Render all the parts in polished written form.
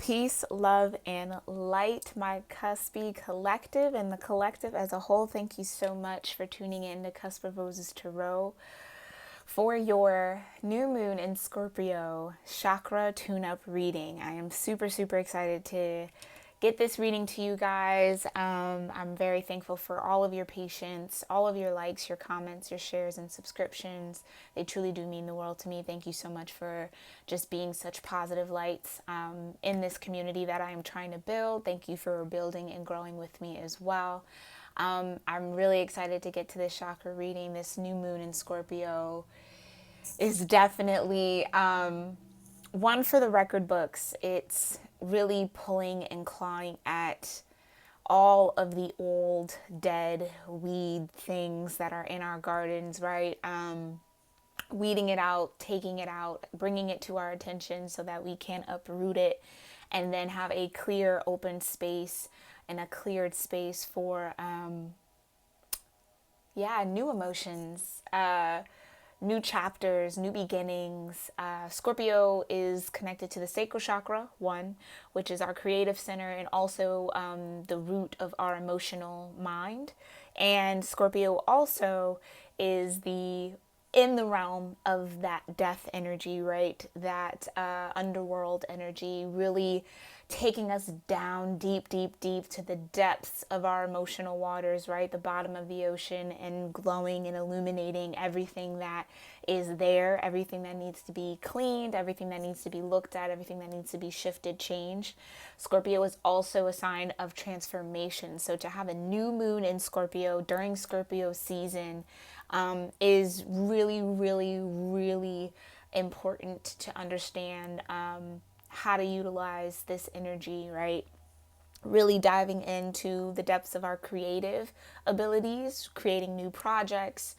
Peace, love, and light, my Cuspy collective and the collective as a whole. Thank you so much for tuning in to Cusp of Roses Tarot for your new moon in Scorpio chakra tune-up reading. I am super, super excited to get this reading to you guys. I'm very thankful for all of your patience, all of your likes, your comments, your shares, and subscriptions. They truly do mean the world to me. Thank you so much for just being such positive lights in this community that I am trying to build. Thank you for building and growing with me as well. I'm really excited to get to this chakra reading. This new moon in Scorpio is definitely one for the record books. It's really pulling and clawing at all of the old, dead weed things that are in our gardens, right? Weeding it out, taking it out, bringing it to our attention so that we can uproot it and then have a clear, open space and a cleared space for, new emotions, new chapters, new beginnings. Scorpio is connected to the sacral chakra, one, which is our creative center and also the root of our emotional mind. And Scorpio also is in the realm of that death energy, right? That underworld energy, really taking us down deep, deep, deep to the depths of our emotional waters, right? The bottom of the ocean, and glowing and illuminating everything that is there, everything that needs to be cleaned, everything that needs to be looked at, everything that needs to be shifted, changed. Scorpio is also a sign of transformation. So to have a new moon in Scorpio during Scorpio season is really, really, really important to understand how to utilize this energy, right? Really diving into the depths of our creative abilities, creating new projects,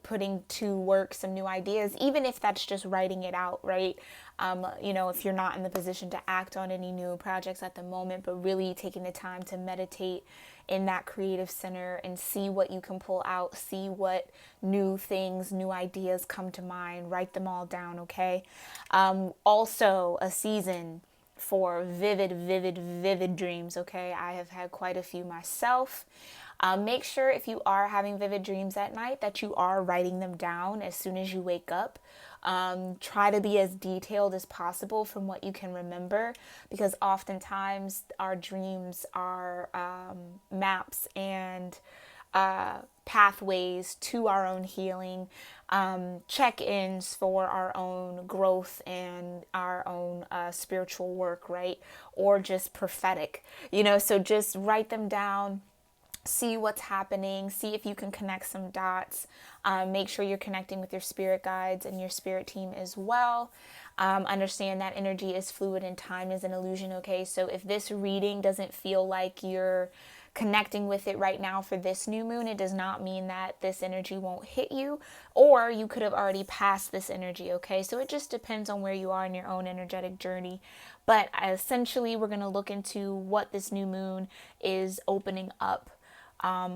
putting to work some new ideas, even if that's just writing it out, right? If you're not in the position to act on any new projects at the moment, but really taking the time to meditate in that creative center and see what you can pull out, see what new things, new ideas come to mind, write them all down, okay? Also a season for vivid, vivid, vivid dreams, okay? I have had quite a few myself. Make sure if you are having vivid dreams at night that you are writing them down as soon as you wake up. Try to be as detailed as possible from what you can remember, because oftentimes our dreams are maps and pathways to our own healing, check-ins for our own growth and our own spiritual work, right? Or just prophetic, so just write them down. See what's happening, see if you can connect some dots. Make sure you're connecting with your spirit guides and your spirit team as well. Understand that energy is fluid and time is an illusion, okay? So if this reading doesn't feel like you're connecting with it right now for this new moon, it does not mean that this energy won't hit you, or you could have already passed this energy, okay? So it just depends on where you are in your own energetic journey. But essentially, we're going to look into what this new moon is opening up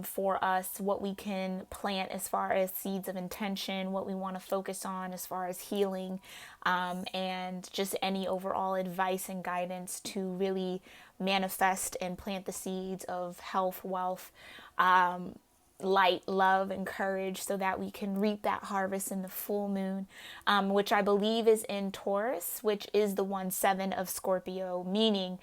for us, what we can plant as far as seeds of intention, what we want to focus on as far as healing, and just any overall advice and guidance to really manifest and plant the seeds of health, wealth, light, love, and courage, so that we can reap that harvest in the full moon, which I believe is in Taurus, which is the 1/7 of Scorpio, meaning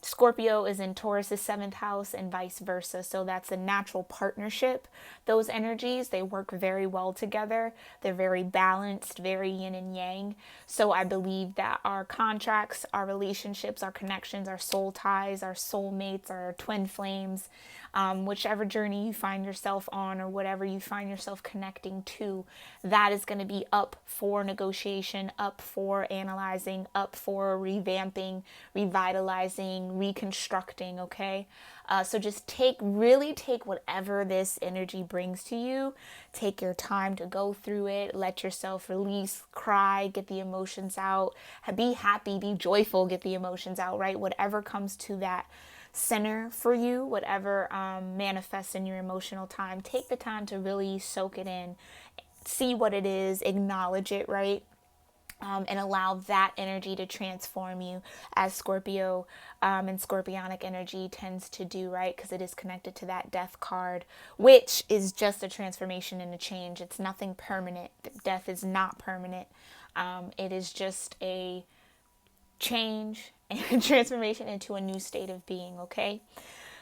Scorpio is in Taurus's 7th house and vice versa. So that's a natural partnership. Those energies, they work very well together. They're very balanced, very yin and yang. So I believe that our contracts, our relationships, our connections, our soul ties, our soulmates, our twin flames, whichever journey you find yourself on or whatever you find yourself connecting to, that is going to be up for negotiation, up for analyzing, up for revamping, revitalizing, reconstructing, okay? So just really take whatever this energy brings to you. Take your time to go through it. Let yourself release, cry, get the emotions out. Be happy, be joyful, get the emotions out, right? Whatever comes to that center for you, whatever manifests in your emotional time, take the time to really soak it in, see what it is, acknowledge it, right? and allow that energy to transform you, as Scorpio and scorpionic energy tends to do, right? Because it is connected to that death card, which is just a transformation and a change. It's nothing permanent. Death is not permanent. It is just a change and transformation into a new state of being, okay?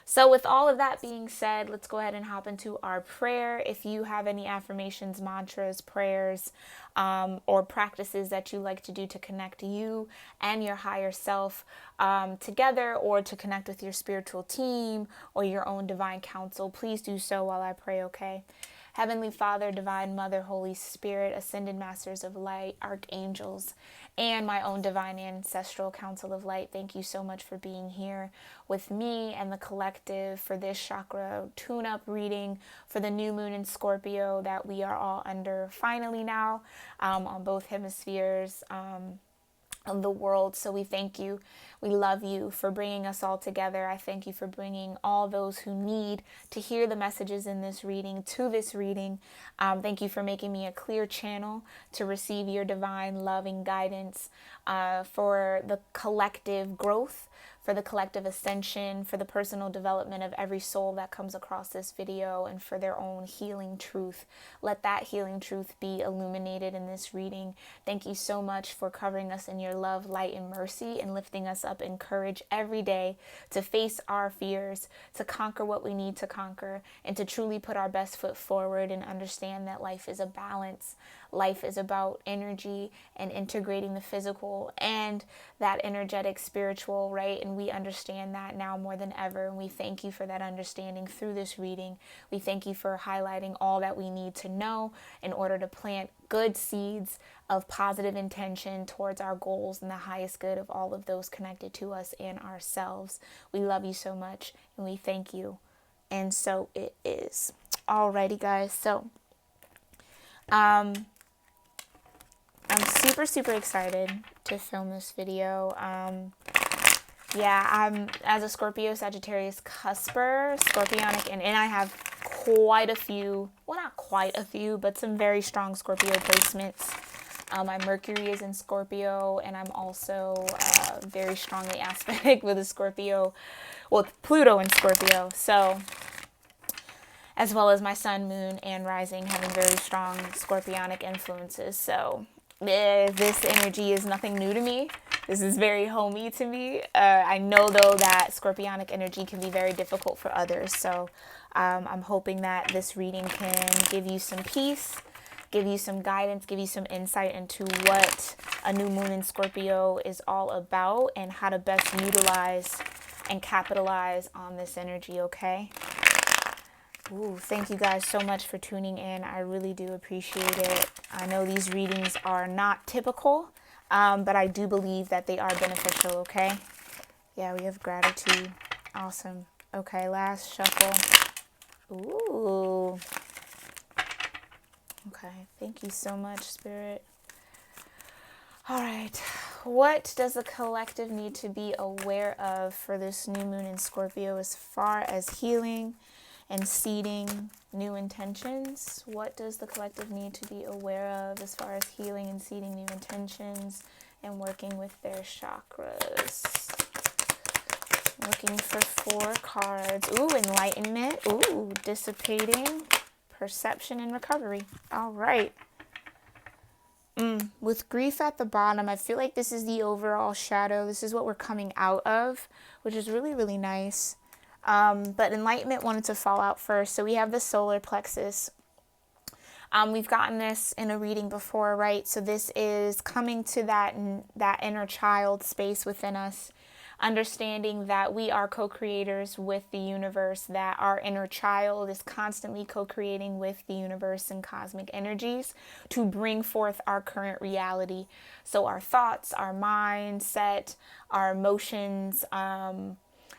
So with all of that being said, let's go ahead and hop into our prayer. If you have any affirmations, mantras, prayers, or practices that you like to do to connect you and your higher self together, or to connect with your spiritual team or your own divine counsel, please do so while I pray, okay? Heavenly Father, Divine Mother, Holy Spirit, Ascended Masters of Light, Archangels, and my own Divine Ancestral Council of Light, thank you so much for being here with me and the collective for this chakra tune-up reading for the new moon in Scorpio that we are all under finally now on both hemispheres of the world. So we thank you. We love you for bringing us all together. I thank you for bringing all those who need to hear the messages in this reading to this reading. Thank you for making me a clear channel to receive your divine loving guidance for the collective growth, for the collective ascension, for the personal development of every soul that comes across this video, and for their own healing truth. Let that healing truth be illuminated in this reading. Thank you so much for covering us in your love, light, and mercy, and lifting us up in courage every day to face our fears, to conquer what we need to conquer, and to truly put our best foot forward and understand that life is a balance. Life is about energy and integrating the physical and that energetic spiritual, right? And we understand that now more than ever. And we thank you for that understanding through this reading. We thank you for highlighting all that we need to know in order to plant good seeds of positive intention towards our goals and the highest good of all of those connected to us and ourselves. We love you so much and we thank you. And so it is. Alrighty, guys. So, I'm super excited to film this video. I'm as a Scorpio, Sagittarius, Cusper, Scorpionic, and I have quite a few, well, not quite a few, but some very strong Scorpio placements. My Mercury is in Scorpio, and I'm also very strongly aspected with a Scorpio, well, Pluto in Scorpio. So, as well as my sun, moon, and rising having very strong Scorpionic influences. So, this energy is nothing new to me. This is very homey to me. I know, though, that Scorpionic energy can be very difficult for others. So I'm hoping that this reading can give you some peace, give you some guidance, give you some insight into what a new moon in Scorpio is all about and how to best utilize and capitalize on this energy, okay? Ooh, thank you guys so much for tuning in. I really do appreciate it. I know these readings are not typical, but I do believe that they are beneficial, okay? Yeah, we have gratitude. Awesome. Okay, last shuffle. Ooh. Okay, thank you so much, Spirit. All right, what does the collective need to be aware of for this new moon in Scorpio as far as healing and seeding new intentions? What does the collective need to be aware of as far as healing and seeding new intentions and working with their chakras? Looking for 4 cards. Ooh, enlightenment. Ooh, dissipating, perception, and recovery. All right. With grief at the bottom, I feel like this is the overall shadow. This is what we're coming out of, which is really nice. But enlightenment wanted to fall out first. So we have the solar plexus. We've gotten this in a reading before, right? So this is coming to that inner child space within us, understanding that we are co-creators with the universe, that our inner child is constantly co-creating with the universe and cosmic energies to bring forth our current reality. So our thoughts, our mindset, our emotions,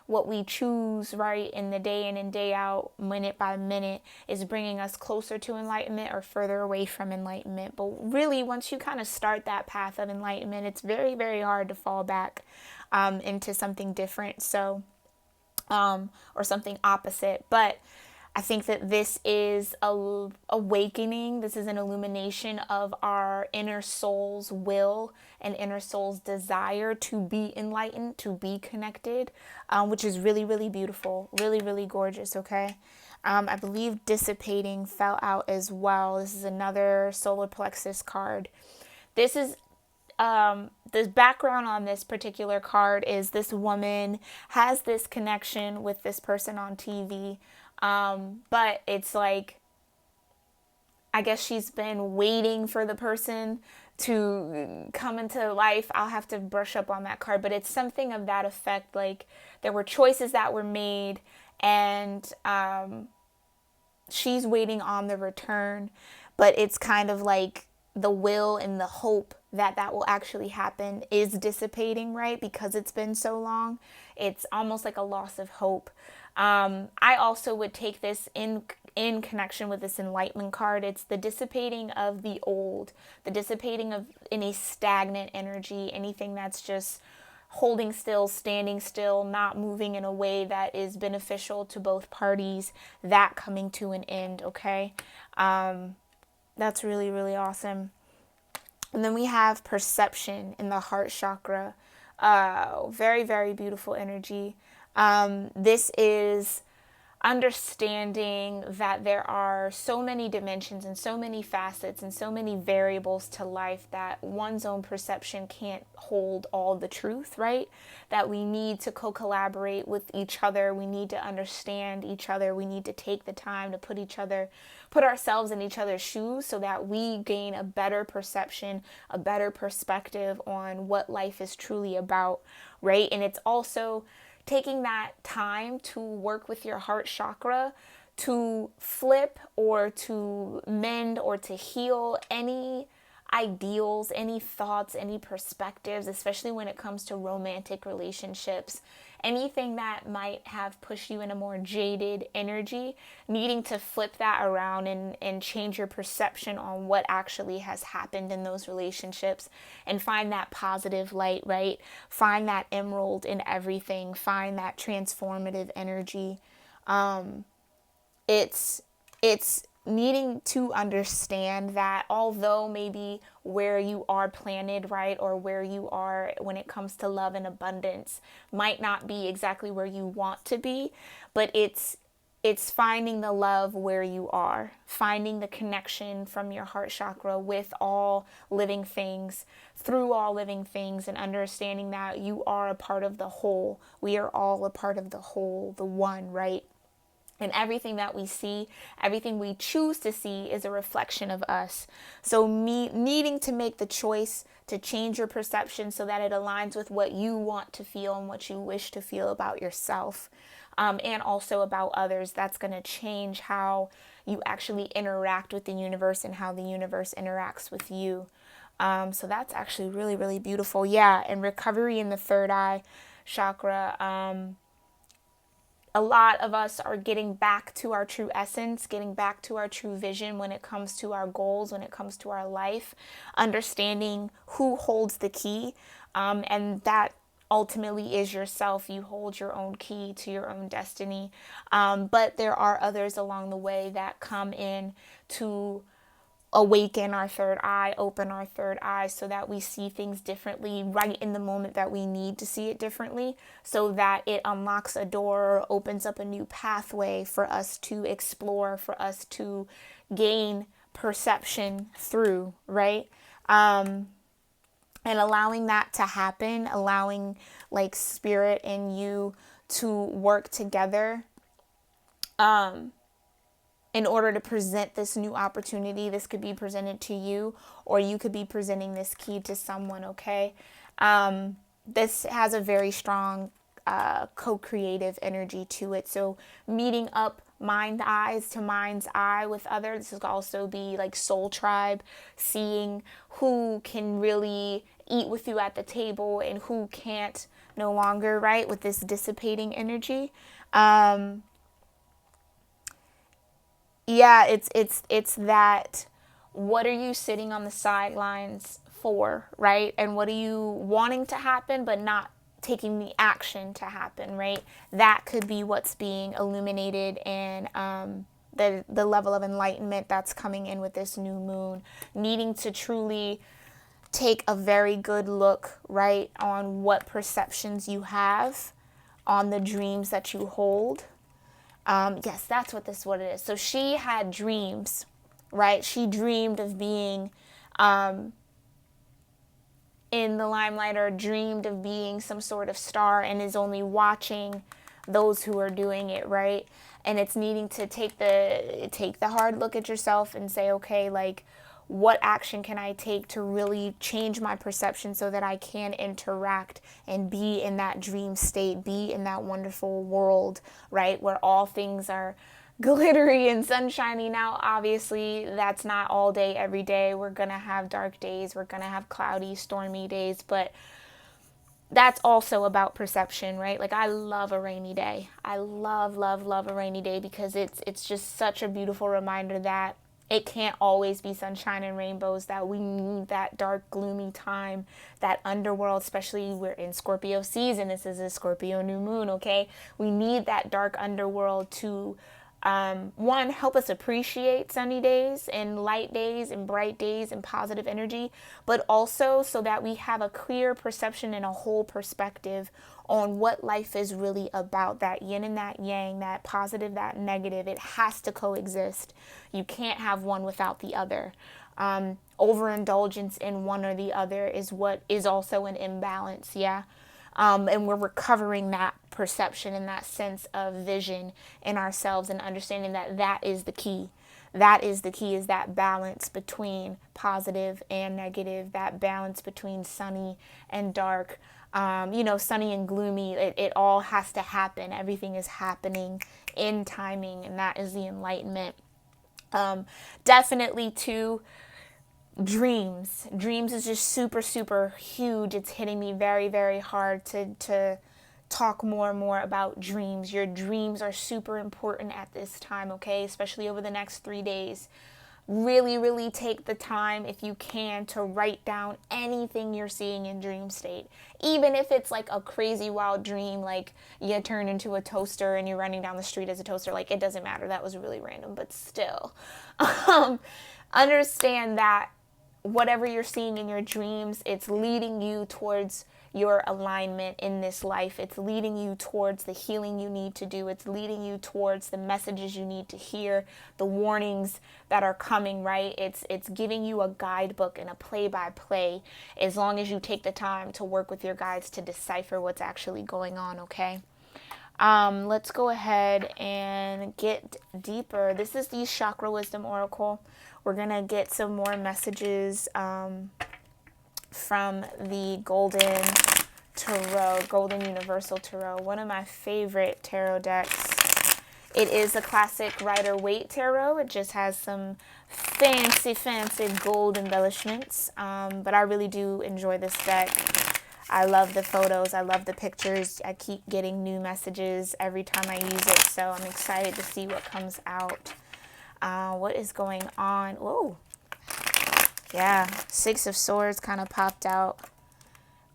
what we choose, right, in the day in and day out, minute by minute, is bringing us closer to enlightenment or further away from enlightenment. But really, once you kind of start that path of enlightenment, it's very hard to fall back into something different, so or something opposite. But I think that this is a awakening. This is an illumination of our inner soul's will and inner soul's desire to be enlightened, to be connected, which is really, really beautiful, really, really gorgeous, okay? I believe dissipating fell out as well. This is another solar plexus card. This is the background on this particular card is this woman has this connection with this person on TV, but it's like, I guess she's been waiting for the person to come into life. I'll have to brush up on that card, but it's something of that effect. Like, there were choices that were made, and she's waiting on the return, but it's kind of like the will and the hope that that will actually happen is dissipating, right? Because it's been so long. It's almost like a loss of hope. I also would take this in connection with this enlightenment card. It's the dissipating of the old, the dissipating of any stagnant energy, anything that's just holding still, standing still, not moving in a way that is beneficial to both parties, that coming to an end, okay? That's really, really awesome. And then we have perception in the heart chakra. Very, very beautiful energy. This is understanding that there are so many dimensions and so many facets and so many variables to life that one's own perception can't hold all the truth, right? That we need to co-collaborate with each other. We need to understand each other. We need to take the time to put ourselves in each other's shoes so that we gain a better perception, a better perspective on what life is truly about, right? And it's also taking that time to work with your heart chakra to flip or to mend or to heal any ideals, any thoughts, any perspectives, especially when it comes to romantic relationships. Anything that might have pushed you in a more jaded energy, needing to flip that around and change your perception on what actually has happened in those relationships and find that positive light, right? Find that emerald in everything. Find that transformative energy. It's needing to understand that although maybe where you are planted, right, or where you are when it comes to love and abundance might not be exactly where you want to be, but it's finding the love where you are, finding the connection from your heart chakra with all living things, through all living things, and understanding that you are a part of the whole. We are all a part of the whole, the one, right? And everything that we see, everything we choose to see is a reflection of us. So needing to make the choice to change your perception so that it aligns with what you want to feel and what you wish to feel about yourself, and also about others. That's going to change how you actually interact with the universe and how the universe interacts with you. So that's actually really, really beautiful. Yeah, and recovery in the third eye chakra. A lot of us are getting back to our true essence, getting back to our true vision when it comes to our goals, when it comes to our life, understanding who holds the key, and that ultimately is yourself. You hold your own key to your own destiny, but there are others along the way that come in to awaken our third eye, open our third eye so that we see things differently right in the moment that we need to see it differently, so that it unlocks a door or opens up a new pathway for us to explore, for us to gain perception through, right? And allowing that to happen, allowing like spirit and you to work together, in order to present this new opportunity. This could be presented to you, or you could be presenting this key to someone, okay? This has a very strong co-creative energy to it. So meeting up mind eyes to mind's eye with others. This could also be like soul tribe, seeing who can really eat with you at the table and who can't no longer, right? With this dissipating energy. Yeah, it's that, what are you sitting on the sidelines for, right? And what are you wanting to happen but not taking the action to happen, right? That could be what's being illuminated, and the level of enlightenment that's coming in with this new moon, needing to truly take a very good look, right, on what perceptions you have, on the dreams that you hold. Yes, that's what it is. So she had dreams, right? She dreamed of being in the limelight, or dreamed of being some sort of star, and is only watching those who are doing it, right? And it's needing to take the hard look at yourself and say, okay, like, what action can I take to really change my perception so that I can interact and be in that dream state, be in that wonderful world, right, where all things are glittery and sunshiny. Now, obviously, that's not all day, every day. We're going to have dark days. We're going to have cloudy, stormy days. But that's also about perception, right? Like, I love a rainy day. I love, love, love a rainy day, because it's just such a beautiful reminder that it can't always be sunshine and rainbows, that we need that dark, gloomy time, that underworld, especially we're in Scorpio season. This is a Scorpio new moon, okay? We need that dark underworld to, one, help us appreciate sunny days and light days and bright days and positive energy, but also so that we have a clear perception and a whole perspective on what life is really about, that yin and that yang, that positive, that negative. It has to coexist. You can't have one without the other. Overindulgence in one or the other is what is also an imbalance, yeah? And we're recovering that perception and that sense of vision in ourselves, and understanding that that is the key. That is the key, is that balance between positive and negative, that balance between sunny and dark, sunny and gloomy. It all has to happen. Everything is happening in timing, and that is the enlightenment. Definitely too, dreams is just super, super huge. It's hitting me very, very hard to talk more and more about dreams. Your dreams are super important at this time, okay? Especially over the next 3 days. Really, really take the time, if you can, to write down anything you're seeing in dream state. Even if it's like a crazy wild dream, like you turn into a toaster and you're running down the street as a toaster, like, it doesn't matter. That was really random, but still. Understand that whatever you're seeing in your dreams, it's leading you towards your alignment in this life. It's leading you towards the healing you need to do. It's leading you towards the messages you need to hear, the warnings that are coming, right? It's giving you a guidebook and a play-by-play, as long as you take the time to work with your guides to decipher what's actually going on, okay? Let's go ahead and get deeper. This is the Chakra Wisdom Oracle. We're going to get some more messages from the Golden Tarot, Golden Universal Tarot, one of my favorite tarot decks. It is a classic Rider-Waite tarot. It just has some fancy, fancy gold embellishments, but I really do enjoy this deck. I love the photos. I love the pictures. I keep getting new messages every time I use it, so I'm excited to see what comes out. What is going on? Whoa. Yeah, Six of Swords kind of popped out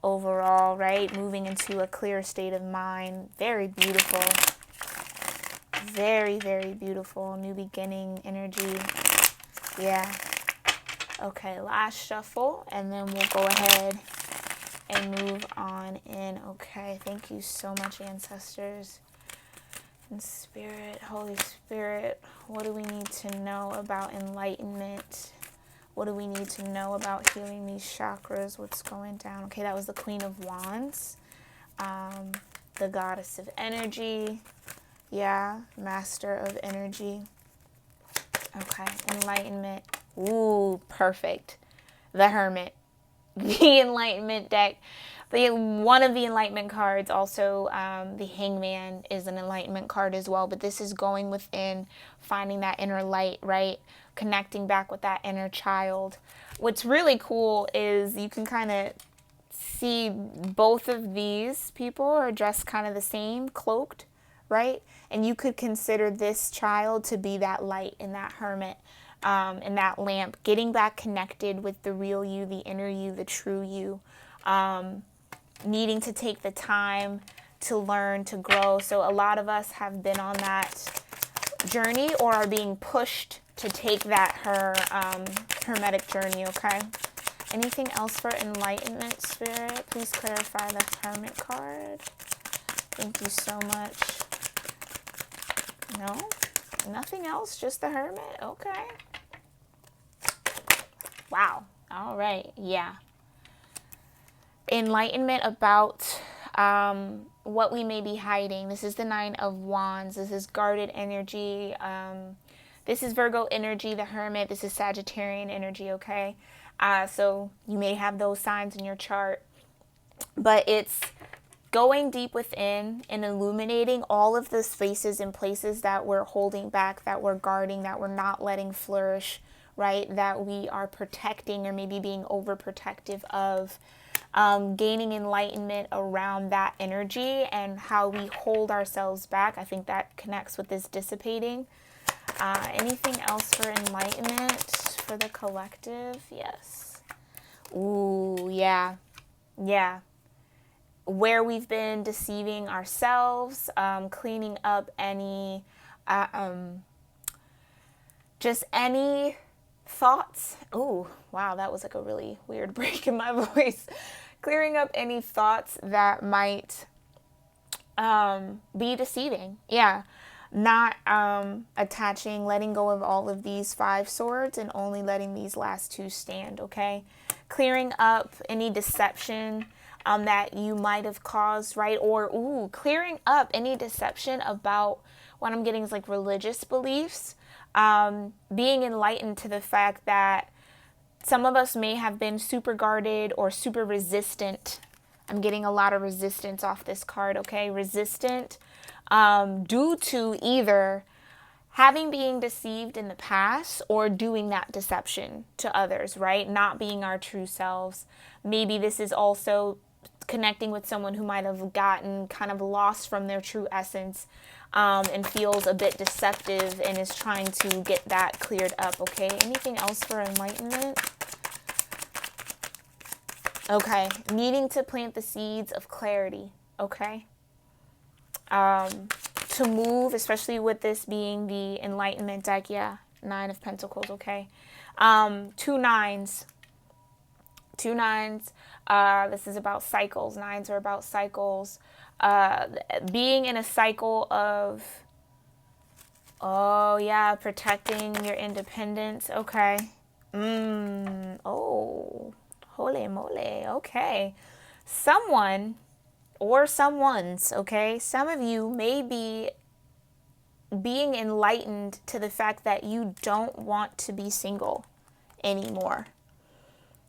overall, right? Moving into a clear state of mind. Very beautiful. Very, very beautiful. New beginning energy. Yeah. Okay, last shuffle, and then we'll go ahead and move on in. Okay, thank you so much, ancestors and spirit, Holy Spirit. What do we need to know about enlightenment? What do we need to know about healing these chakras? What's going down? Okay, that was the Queen of Wands, the Goddess of Energy. Yeah, Master of Energy. Okay, enlightenment. Ooh, perfect. The Hermit. The Enlightenment deck. One of the Enlightenment cards, also the Hangman, is an Enlightenment card as well. But this is going within, finding that inner light, right? Connecting back with that inner child. What's really cool is you can kind of see both of these people are dressed kind of the same, cloaked, right? And you could consider this child to be that light in that hermit, in that lamp, getting back connected with the real you, the inner you, the true you. needing to take the time to learn, to grow. So a lot of us have been on that journey or are being pushed to take that hermetic journey, okay? Anything else for enlightenment, Spirit? Please clarify the Hermit card. Thank you so much. No? Nothing else? Just the Hermit? Okay. Wow. All right. Yeah. Enlightenment about what we may be hiding. This is the Nine of Wands. This is guarded energy. This is Virgo energy, the Hermit. This is Sagittarian energy, okay? So you may have those signs in your chart. But it's going deep within and illuminating all of the spaces and places that we're holding back, that we're guarding, that we're not letting flourish, right? That we are protecting or maybe being overprotective of. Gaining enlightenment around that energy and how we hold ourselves back. I think that connects with this dissipating. Anything else for enlightenment for the collective? Yes. Ooh, yeah. Yeah. Where we've been deceiving ourselves, cleaning up any, just any thoughts. Oh, wow, that was like a really weird break in my voice. Clearing up any thoughts that might be deceiving. Yeah. Not attaching, letting go of all of these 5 swords and only letting these last 2 stand, okay? Clearing up any deception that you might have caused, right? Or, clearing up any deception about what I'm getting is like religious beliefs. Being enlightened to the fact that some of us may have been super guarded or super resistant. I'm getting a lot of resistance off this card, okay? Resistant due to either having been deceived in the past or doing that deception to others, right? Not being our true selves. Maybe this is also connecting with someone who might have gotten kind of lost from their true essence and feels a bit deceptive and is trying to get that cleared up, okay? Anything else for enlightenment? Okay, needing to plant the seeds of clarity, okay? To move, especially with this being the enlightenment deck, yeah, 9 of Pentacles, okay? 2 nines. 2 nines, this is about cycles. 9s are about cycles. Being in a cycle of, oh yeah, protecting your independence, okay. Oh, holy moly, okay. Someone or someone's, okay, some of you may be being enlightened to the fact that you don't want to be single anymore.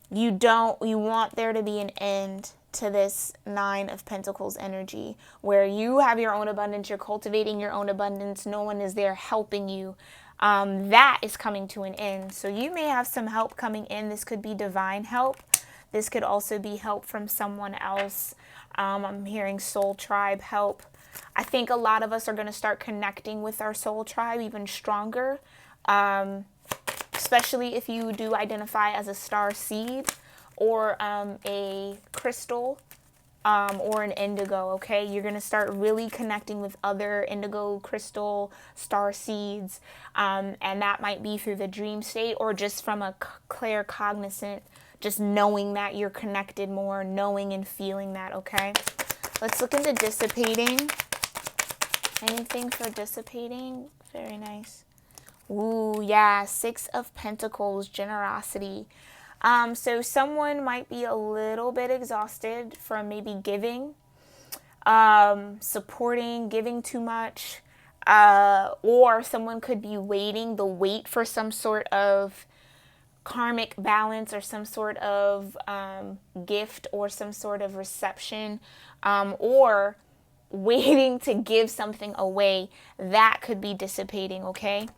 You want there to be an end to this 9 of Pentacles energy where you have your own abundance, you're cultivating your own abundance, no one is there helping you. That is coming to an end. So you may have some help coming in. This could be divine help. This could also be help from someone else. I'm hearing soul tribe help. I think a lot of us are going to start connecting with our soul tribe even stronger. Especially if you do identify as a star seed or a crystal or an indigo, okay? You're going to start really connecting with other indigo, crystal, star seeds, and that might be through the dream state or just from a clear cognizant, just knowing that you're connected more, knowing and feeling that, okay? Let's look into dissipating. Anything for dissipating? Very nice. Ooh, yeah, 6 of Pentacles, generosity. So someone might be a little bit exhausted from maybe giving, supporting, giving too much, or someone could be the wait for some sort of karmic balance or some sort of gift or some sort of reception, or waiting to give something away. That could be dissipating, okay?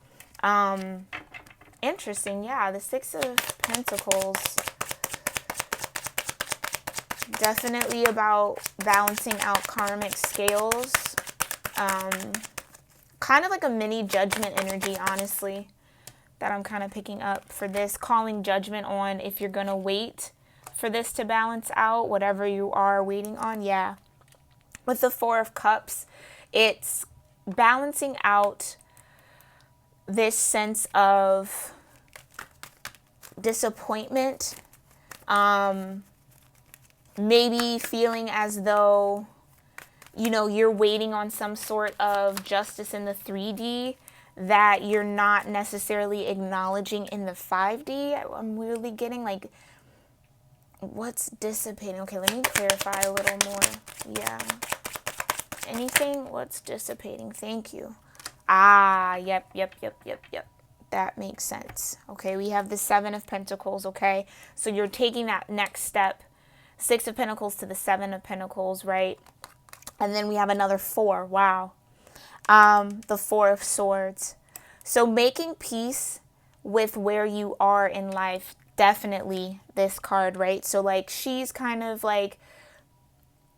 Interesting. Yeah, the 6 of Pentacles. Definitely about balancing out karmic scales. Kind of like a mini judgment energy, honestly, that I'm kind of picking up for this. Calling judgment on if you're going to wait for this to balance out, whatever you are waiting on. Yeah. With the Four of Cups, it's balancing out this sense of disappointment, maybe feeling as though, you know, you're waiting on some sort of justice in the 3D that you're not necessarily acknowledging in the 5D. I'm really getting like, what's dissipating? Okay, let me clarify a little more. Yeah. Anything? What's dissipating? Thank you. Ah, yep. That makes sense. Okay, we have the Seven of Pentacles, okay? So you're taking that next step. Six of Pentacles to the Seven of Pentacles, right? And then we have another four. Wow. The Four of Swords. So making peace with where you are in life, definitely this card, right? So like she's kind of like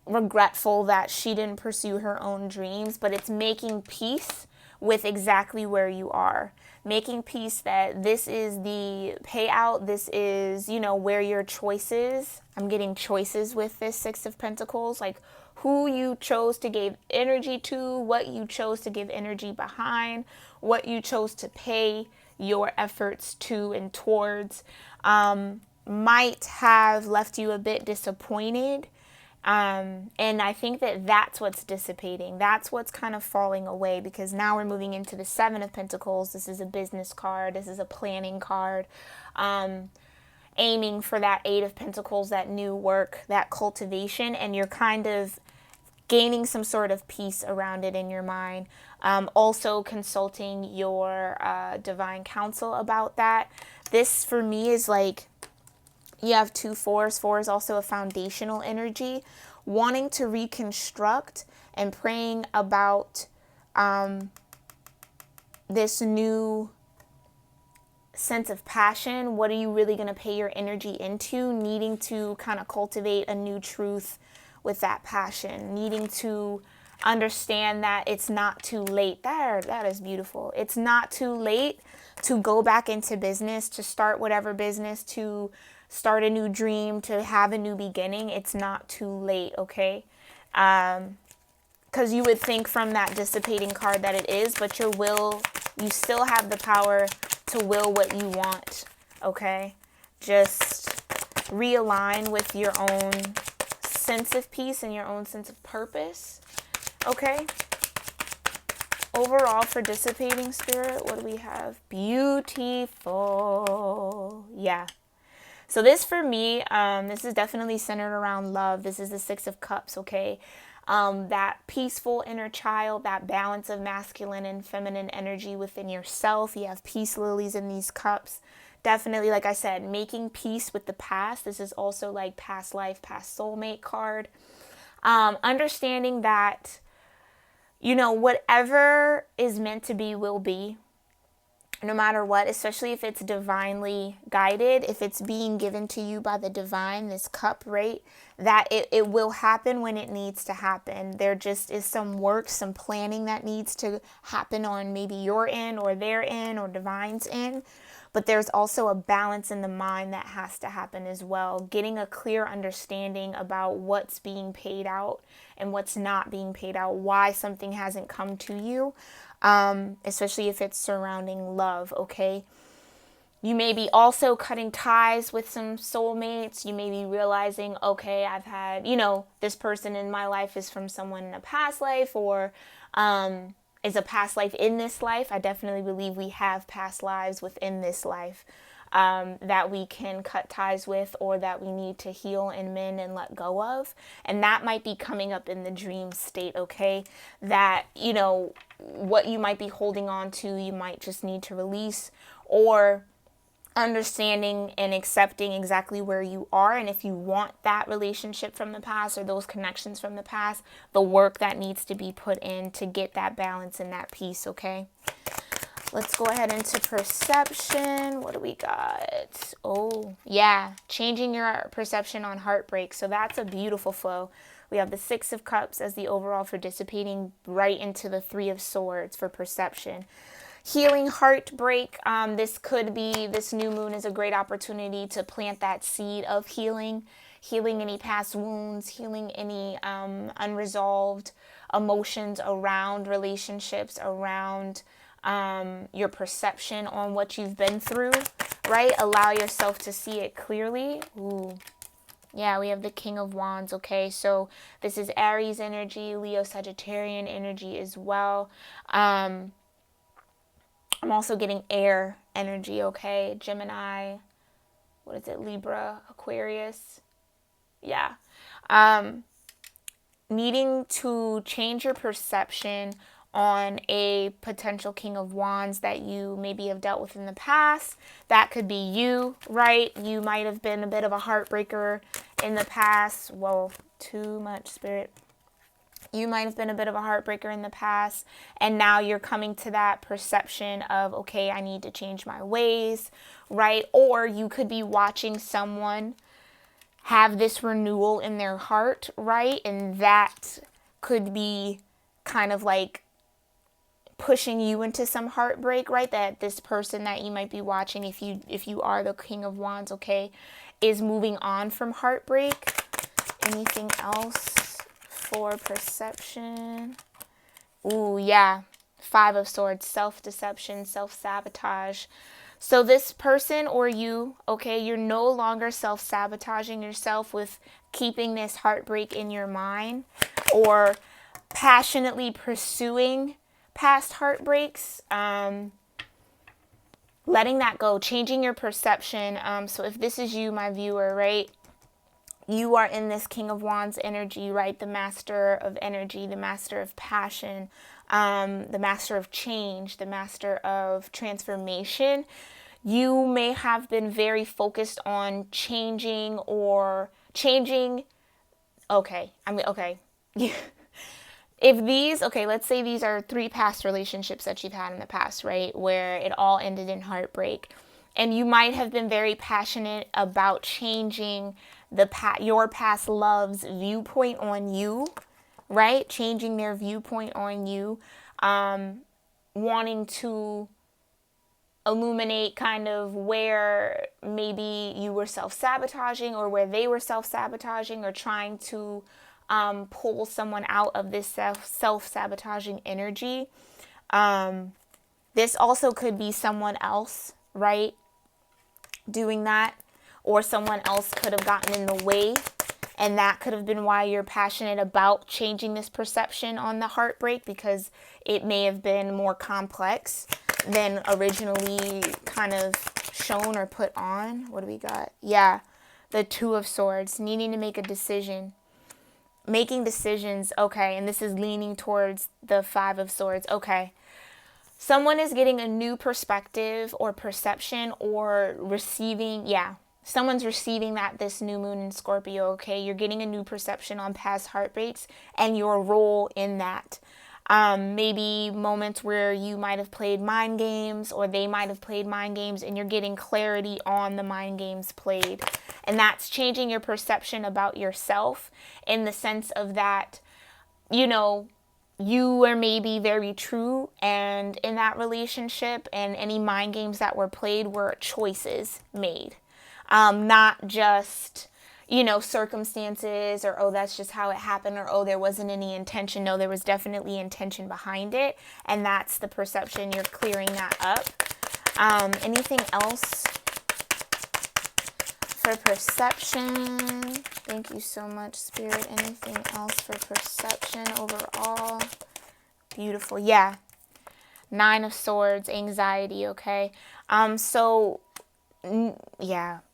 regretful that she didn't pursue her own dreams, but it's making peace with exactly where you are. Making peace that this is the payout, this is, you know, where your choices, I'm getting choices with this Six of Pentacles, like who you chose to give energy to, what you chose to give energy behind, what you chose to pay your efforts to and towards, might have left you a bit disappointed. And I think that that's what's dissipating. That's what's kind of falling away, because now we're moving into the Seven of Pentacles. This is a business card. This is a planning card. Aiming for that Eight of Pentacles, that new work, that cultivation, and you're kind of gaining some sort of peace around it in your mind. Also consulting your divine counsel about that. This for me is like, you have two fours. Four is also a foundational energy, wanting to reconstruct and praying about this new sense of passion. What are you really going to pay your energy into? Needing to kind of cultivate a new truth with that passion. Needing to understand that it's not too late. That is beautiful. It's not too late to go back into business, to start whatever business, to start a new dream, to have a new beginning. It's not too late, okay? Because you would think from that dissipating card that it is, but your will, you still have the power to will what you want, okay? Just realign with your own sense of peace and your own sense of purpose, okay? Overall, for dissipating, Spirit, what do we have? Beautiful. Yeah. So this for me, this is definitely centered around love. This is the Six of Cups, okay? That peaceful inner child, that balance of masculine and feminine energy within yourself. You have peace lilies in these cups. Definitely, like I said, making peace with the past. This is also like past life, past soulmate card. Understanding that, you know, whatever is meant to be will be. No matter what, especially if it's divinely guided, if it's being given to you by the divine, this cup, right, that it will happen when it needs to happen. There just is some work, some planning that needs to happen on maybe your end or their end or divine's end. But there's also a balance in the mind that has to happen as well. Getting a clear understanding about what's being paid out and what's not being paid out, why something hasn't come to you. Especially if it's surrounding love, okay? You may be also cutting ties with some soulmates. You may be realizing, okay, I've had, you know, this person in my life is from someone in a past life, or is a past life in this life. I definitely believe we have past lives within this life that we can cut ties with, or that we need to heal and mend and let go of. And that might be coming up in the dream state, okay? That, you know, what you might be holding on to, you might just need to release, or understanding and accepting exactly where you are. And if you want that relationship from the past or those connections from the past, the work that needs to be put in to get that balance and that peace, okay? Let's go ahead into perception. What do we got? Oh, yeah. Changing your perception on heartbreak. So that's a beautiful flow. We have the Six of Cups as the overall for dissipating, right into the Three of Swords for perception. Healing heartbreak. This new moon is a great opportunity to plant that seed of healing any past wounds, healing any unresolved emotions around relationships, around your perception on what you've been through, right? Allow yourself to see it clearly. Ooh. Yeah, we have the King of Wands, okay? So this is Aries energy, Leo Sagittarian energy as well. I'm also getting air energy, okay? Gemini, what is it? Libra, Aquarius. Yeah. Needing to change your perception on a potential King of Wands that you maybe have dealt with in the past. That could be you, right? You might have been a bit of a heartbreaker in the past. Whoa, too much, Spirit. You might have been a bit of a heartbreaker in the past, and now you're coming to that perception of, okay, I need to change my ways, right? Or you could be watching someone have this renewal in their heart, right? And that could be kind of like pushing you into some heartbreak, right? That this person that you might be watching, if you are the King of Wands, okay, is moving on from heartbreak. Anything else for perception? Ooh, yeah. 5 of Swords, self-deception, self-sabotage. So this person or you, okay, you're no longer self-sabotaging yourself with keeping this heartbreak in your mind or passionately pursuing past heartbreaks. Letting that go, changing your perception. So if this is you, my viewer, right, you are in this King of Wands energy, right? The master of energy, the master of passion, the master of change, the master of transformation. You may have been very focused on changing. Okay. If these, okay, let's say these are 3 past relationships that you've had in the past, right? Where it all ended in heartbreak. And you might have been very passionate about changing your past love's viewpoint on you, right? Changing their viewpoint on you, wanting to illuminate kind of where maybe you were self-sabotaging or where they were self-sabotaging, or trying to pull someone out of this self-sabotaging energy. This also could be someone else, right, doing that, or someone else could have gotten in the way, and that could have been why you're passionate about changing this perception on the heartbreak, because it may have been more complex than originally kind of shown or put on. What do we got? Yeah, the 2 of Swords, needing to make a decision. Making decisions, okay, and this is leaning towards the 5 of Swords, okay. Someone is getting a new perspective or perception or receiving, someone's receiving this new moon in Scorpio, okay. You're getting a new perception on past heartbreaks and your role in that. Maybe moments where you might have played mind games, or they might have played mind games, and you're getting clarity on the mind games played. And that's changing your perception about yourself, in the sense of that, you were maybe very true and in that relationship, and any mind games that were played were choices made. Not just, circumstances, or, oh, that's just how it happened, or, oh, there wasn't any intention. No, there was definitely intention behind it. And that's the perception. You're clearing that up. Anything else for perception? Thank you so much, Spirit. Anything else for perception overall? Beautiful. Yeah. 9 of Swords, anxiety, okay?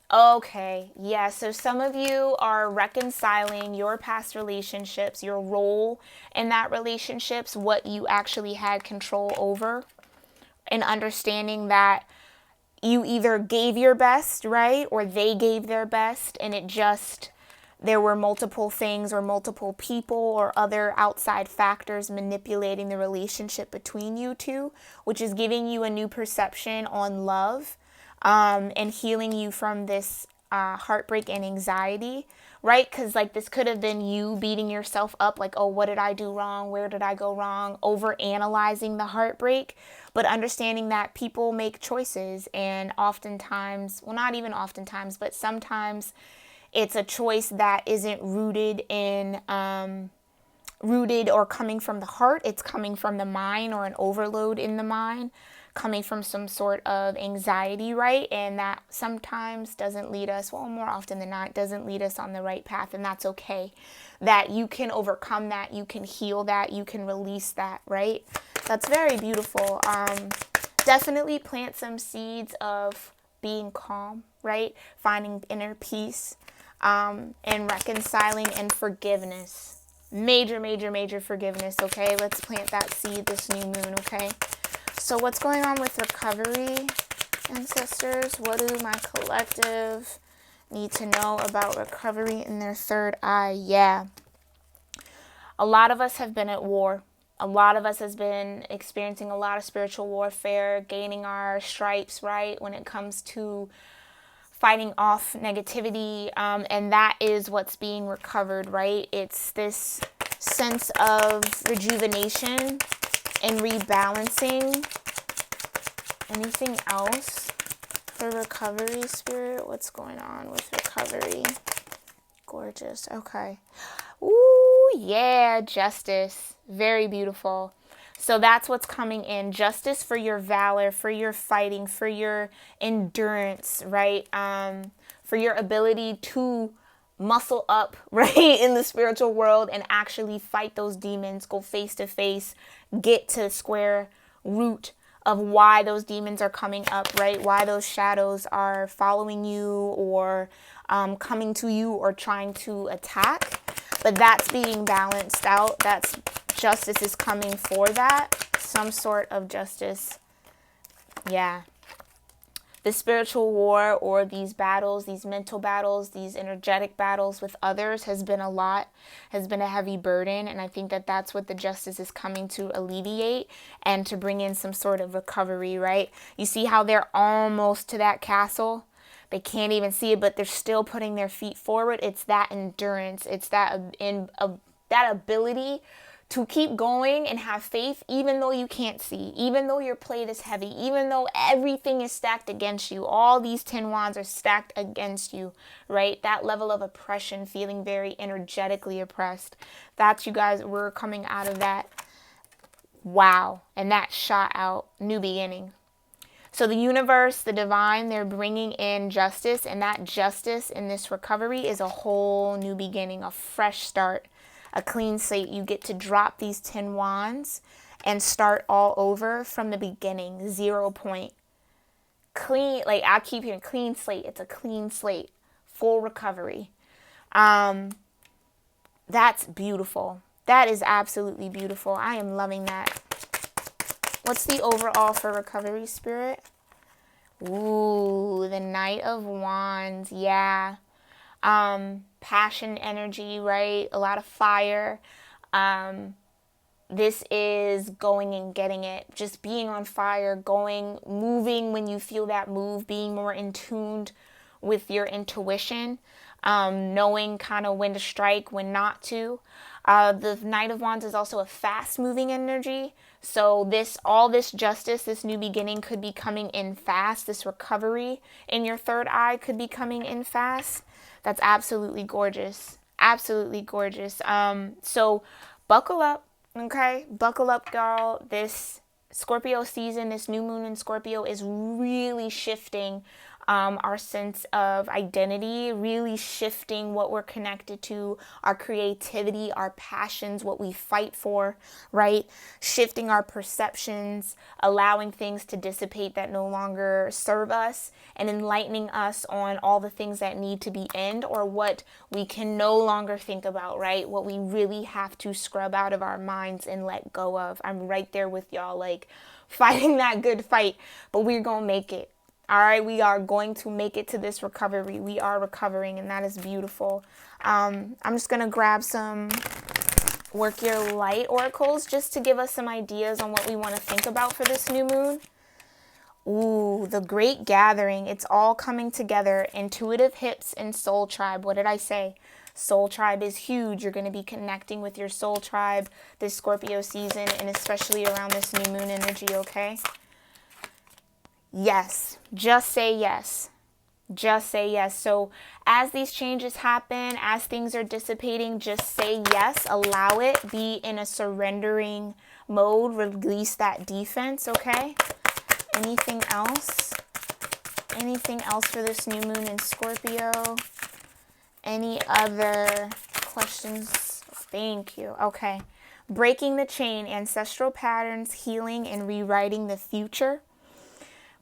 Okay, yeah, so some of you are reconciling your past relationships, your role in that relationships, what you actually had control over, and understanding that you either gave your best, right, or they gave their best, and there were multiple things or multiple people or other outside factors manipulating the relationship between you two, which is giving you a new perception on love. And healing you from this heartbreak and anxiety, right? Because like this could have been you beating yourself up like, oh, what did I do wrong? Where did I go wrong? Over analyzing the heartbreak, but understanding that people make choices, and oftentimes, well, not even oftentimes, but sometimes it's a choice that isn't rooted or coming from the heart. It's coming from the mind, or an overload in the mind, coming from some sort of anxiety, right? And that sometimes doesn't lead us, well, more often than not, doesn't lead us on the right path. And that's okay. That you can overcome that, you can heal that, you can release that, right? That's very beautiful. Definitely plant some seeds of being calm, right? Finding inner peace, and reconciling and forgiveness. Major, major, major forgiveness, okay? Let's plant that seed this new moon, okay? So what's going on with recovery, ancestors? What do my collective need to know about recovery in their third eye? Yeah. A lot of us have been at war. A lot of us has been experiencing a lot of spiritual warfare, gaining our stripes, right? When it comes to fighting off negativity, and that is what's being recovered, right? It's this sense of rejuvenation and rebalancing. Anything else for recovery, Spirit? What's going on with recovery? Gorgeous. Okay. Ooh, yeah, justice. Very beautiful. So that's what's coming in. Justice for your valor, for your fighting, for your endurance, right? For your ability to muscle up, right, in the spiritual world and actually fight those demons, go face to face, get to square root of why those demons are coming up, right? Why those shadows are following you, or coming to you, or trying to attack. But that's being balanced out. That's justice is coming for that. Some sort of justice. Yeah. The spiritual war, or these battles, these mental battles, these energetic battles with others has been a lot, has been a heavy burden. And I think that that's what the justice is coming to alleviate and to bring in some sort of recovery, right? You see how they're almost to that castle? They can't even see it, but they're still putting their feet forward. It's that endurance. It's that that ability to keep going and have faith, even though you can't see, even though your plate is heavy, even though everything is stacked against you. All these 10 wands are stacked against you, right? That level of oppression, feeling very energetically oppressed. That's, you guys, we're coming out of that. Wow. And that shot out. New beginning. So the universe, the divine, they're bringing in justice, and that justice in this recovery is a whole new beginning, a fresh start, a clean slate. You get to drop these 10 wands and start all over from the beginning, 0 point. Clean, like I keep hearing clean slate. It's a clean slate, full recovery. That's beautiful. That is absolutely beautiful. I am loving that. What's the overall for recovery, Spirit? Ooh, the Knight of Wands. Yeah. Passion, energy, right? A lot of fire. This is going and getting it. Just being on fire, going, moving when you feel that move, being more in tuned with your intuition, knowing kind of when to strike, when not to. The Knight of Wands is also a fast-moving energy. So all this justice, this new beginning could be coming in fast. This recovery in your third eye could be coming in fast. That's absolutely gorgeous. Absolutely gorgeous. So buckle up, okay? Buckle up, girl. This Scorpio season, this new moon in Scorpio is really shifting our sense of identity, really shifting what we're connected to, our creativity, our passions, what we fight for, right? Shifting our perceptions, allowing things to dissipate that no longer serve us, and enlightening us on all the things that need to be end, or what we can no longer think about, right? What we really have to scrub out of our minds and let go of. I'm right there with y'all, like fighting that good fight, but we're going to make it. All right, we are going to make it to this recovery. We are recovering, and that is beautiful. I'm just going to grab some Work Your Light oracles just to give us some ideas on what we want to think about for this new moon. Ooh, the great gathering. It's all coming together. Intuitive hips and soul tribe. What did I say? Soul tribe is huge. You're going to be connecting with your soul tribe this Scorpio season, and especially around this new moon energy, okay? Yes. Just say yes. Just say yes. So as these changes happen, as things are dissipating, just say yes. Allow it. Be in a surrendering mode. Release that defense, okay? Anything else? Anything else for this new moon in Scorpio? Any other questions? Thank you. Okay. Breaking the chain, ancestral patterns, healing and rewriting the future.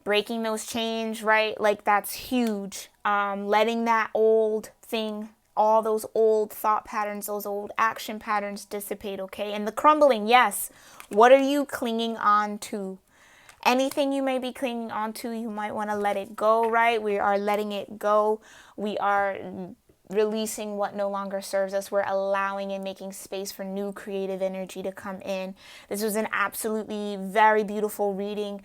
Breaking those chains, right? Like that's huge. Letting that old thing, all those old thought patterns, those old action patterns dissipate, okay? And the crumbling, yes. What are you clinging on to? Anything you may be clinging on to, you might want to let it go, right? We are letting it go. We are releasing what no longer serves us. We're allowing and making space for new creative energy to come in. This was an absolutely very beautiful reading,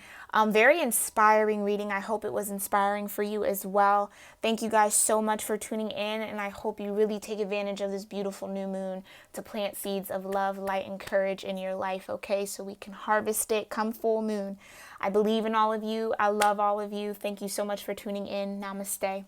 very inspiring reading. I hope it was inspiring for you as well. Thank you guys so much for tuning in, and I hope you really take advantage of this beautiful new moon to plant seeds of love, light, and courage in your life, okay? So we can harvest it come full moon. I believe in all of you. I love all of you. Thank you so much for tuning in. Namaste.